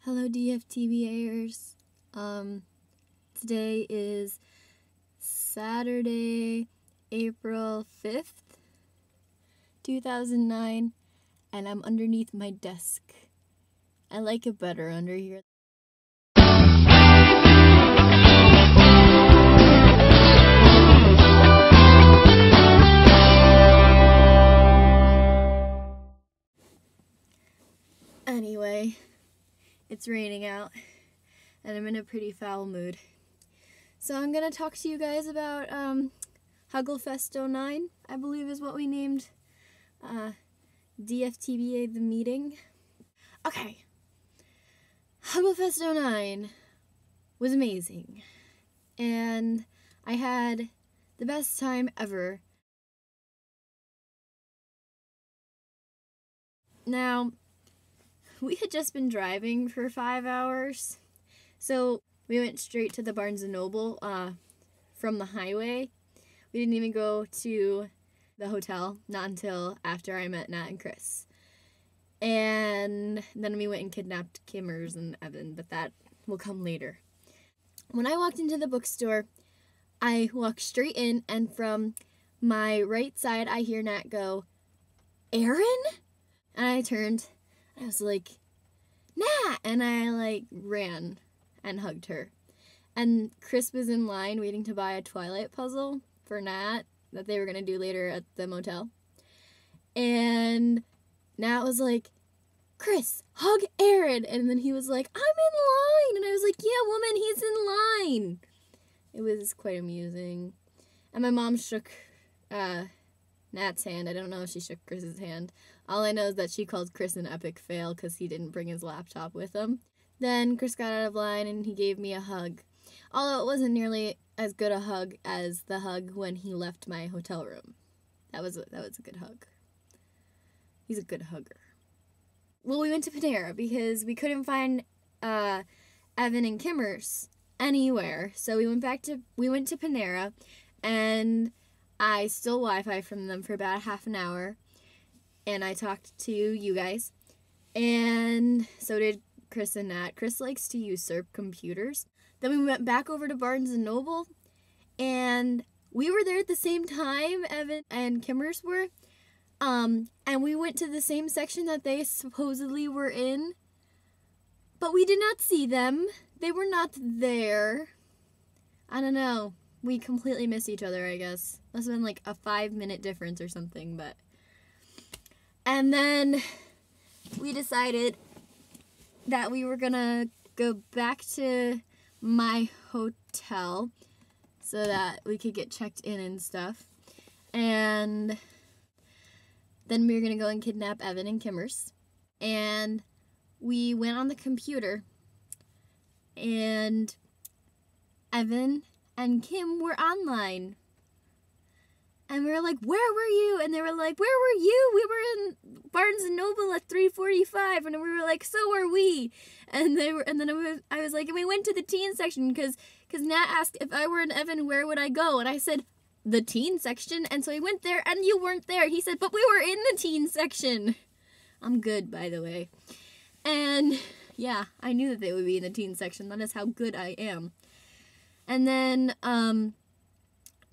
Hello DFTBAers. Today is Saturday, April 5th, 2009, and I'm underneath my desk. I like it better under here. Anyway, it's raining out, and I'm in a pretty foul mood. So I'm going to talk to you guys about Hugglefest 09, I believe is what we named DFTBA the meeting. Okay, Hugglefest 09 was amazing, and I had the best time ever. Now, we had just been driving for 5 hours, so we went straight to the Barnes & Noble from the highway. We didn't even go to the hotel, not until after I met Nat and Chris. And then we went and kidnapped Kimmers and Evan, but that will come later. When I walked into the bookstore, I walked straight in, and from my right side, I hear Nat go, "Erin?" And I turned, I was like, "Nat!" And I ran and hugged her. And Chris was in line waiting to buy a Twilight puzzle for Nat that they were going to do later at the motel. And Nat was like, "Chris, hug Erin." And then he was like, "I'm in line." And I was like, "Yeah, woman, he's in line." It was quite amusing. And my mom shook Nat's hand. I don't know if she shook Chris's hand. All I know is that she called Chris an epic fail because he didn't bring his laptop with him. Then Chris got out of line and he gave me a hug. Although it wasn't nearly as good a hug as the hug when he left my hotel room. That was a good hug. He's a good hugger. Well, we went to Panera because we couldn't find Evan and Kimmers anywhere. So we went to Panera, and I stole Wi-Fi from them for about half an hour, and I talked to you guys, and so did Chris and Nat. Chris likes to usurp computers. Then we went back over to Barnes & Noble, and we were there at the same time Evan and Kimmers were, and we went to the same section that they supposedly were in, but we did not see them. They were not there. I don't know. We completely missed each other, I guess. Must have been like a 5-minute difference or something, but... And then we decided that we were gonna go back to my hotel so that we could get checked in and stuff. And then we were gonna go and kidnap Evan and Kimmers. And we went on the computer, and Evan and Kim were online. And we were like, "Where were you?" And they were like, "Where were you? We were in Barnes & Noble at 3:45. And we were like, "So are we." And then I was like, and we went to the teen section because Nat asked if I were in Evan, where would I go? And I said, "The teen section." And so he went there, and you weren't there. He said, "But we were in the teen section." I'm good, by the way. And yeah, I knew that they would be in the teen section. That is how good I am. And then,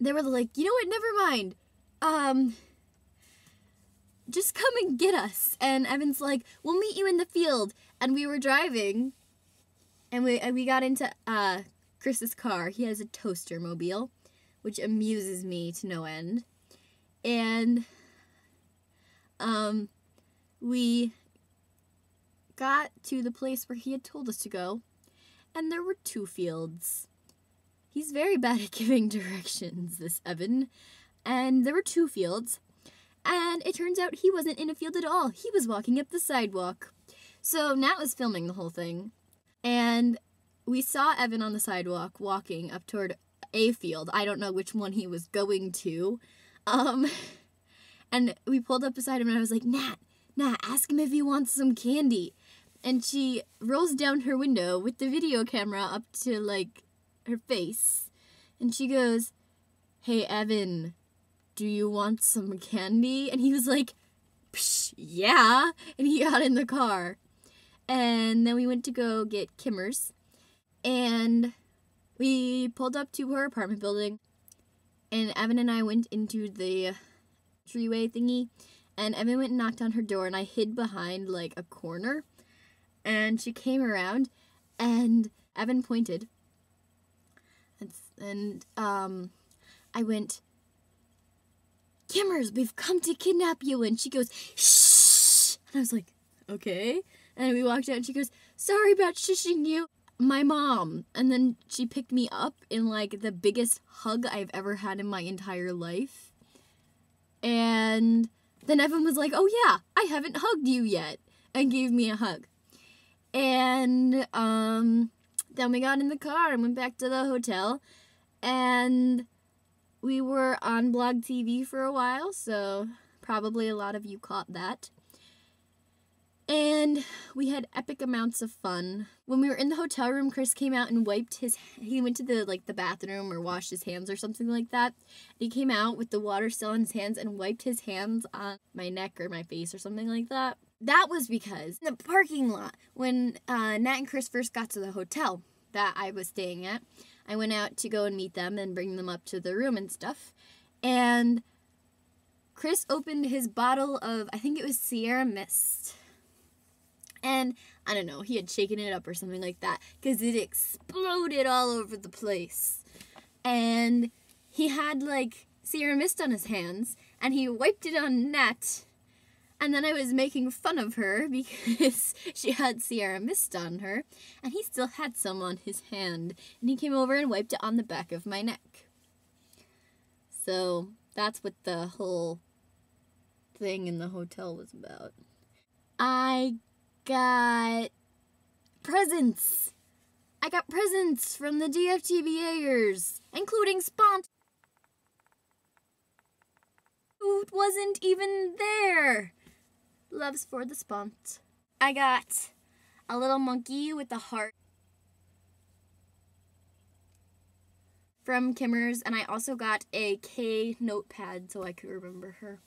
they were like, "You know what, never mind. Just come and get us." And Evan's like, "We'll meet you in the field." And we were driving, and we got into, Chris's car. He has a toaster mobile, which amuses me to no end. And, we got to the place where he had told us to go, and there were 2 fields. He's very bad at giving directions, this Evan. And there were 2 fields. And it turns out he wasn't in a field at all. He was walking up the sidewalk. So Nat was filming the whole thing. And we saw Evan on the sidewalk walking up toward a field. I don't know which one he was going to. And we pulled up beside him, and I was like, Nat, ask him if he wants some candy. And she rolls down her window with the video camera up to, her face, and she goes, "Hey, Evan, do you want some candy?" And he was like, "Psh, yeah," and he got in the car. And then we went to go get Kimmer's. And we pulled up to her apartment building. And Evan and I went into the treeway thingy. And Evan went and knocked on her door. And I hid behind, like, a corner. And she came around. And Evan pointed. And I went, Kimmer's, we've come to kidnap you. And she goes, shh. And I was like, okay. And we walked out and she goes, sorry about shushing you. My mom. And then she picked me up in like the biggest hug I've ever had in my entire life. And then Evan was like, oh yeah, I haven't hugged you yet. And gave me a hug. And then we got in the car and went back to the hotel. And we were on Blog TV for a while, so probably a lot of you caught that. And we had epic amounts of fun. When we were in the hotel room, Chris came out and he went to the bathroom or washed his hands or something like that. He came out with the water still on his hands and wiped his hands on my neck or my face or something like that. That was because in the parking lot, when Nat and Chris first got to the hotel that I was staying at, I went out to go and meet them and bring them up to the room and stuff. And Chris opened his bottle of, I think it was Sierra Mist. And, I don't know, he had shaken it up or something like that, because it exploded all over the place. And he had, like, Sierra Mist on his hands, and he wiped it on Nat. And then I was making fun of her because she had Sierra Mist on her, and he still had some on his hand. And he came over and wiped it on the back of my neck. So that's what the whole thing in the hotel was about. I got presents. I got presents from the DFTBAers, including Spont, who wasn't even there. Loves for the Spont. I got a little monkey with a heart from Kimmer's, and I also got a K notepad so I could remember her.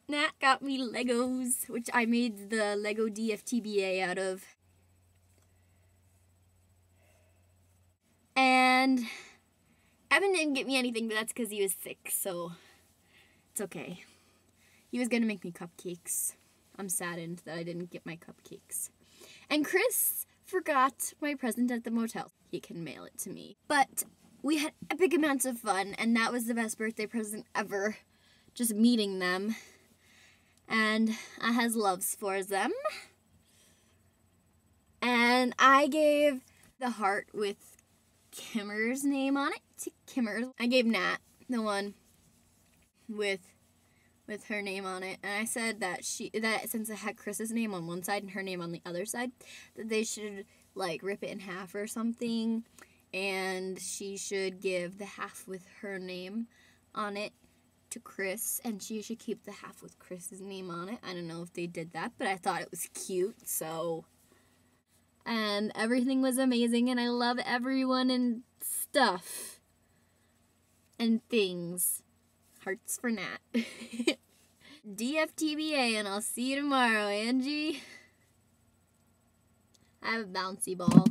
Nat got me Legos, which I made the Lego DFTBA out of. And Evan didn't get me anything, but that's because he was sick, so it's okay. He was going to make me cupcakes. I'm saddened that I didn't get my cupcakes. And Chris forgot my present at the motel. He can mail it to me. But we had epic amounts of fun, and that was the best birthday present ever. Just meeting them. And I has loves for them. And I gave the heart with Kimmer's name on it to Kimmer's. I gave Nat the one with her name on it, and I said that since it had Chris's name on one side and her name on the other side, that they should like rip it in half or something, and she should give the half with her name on it to Chris, and she should keep the half with Chris's name on it. I don't know if they did that, but I thought it was cute, so. And everything was amazing, and I love everyone and stuff. And things. Hearts for Nat. DFTBA, and I'll see you tomorrow, Angie. I have a bouncy ball.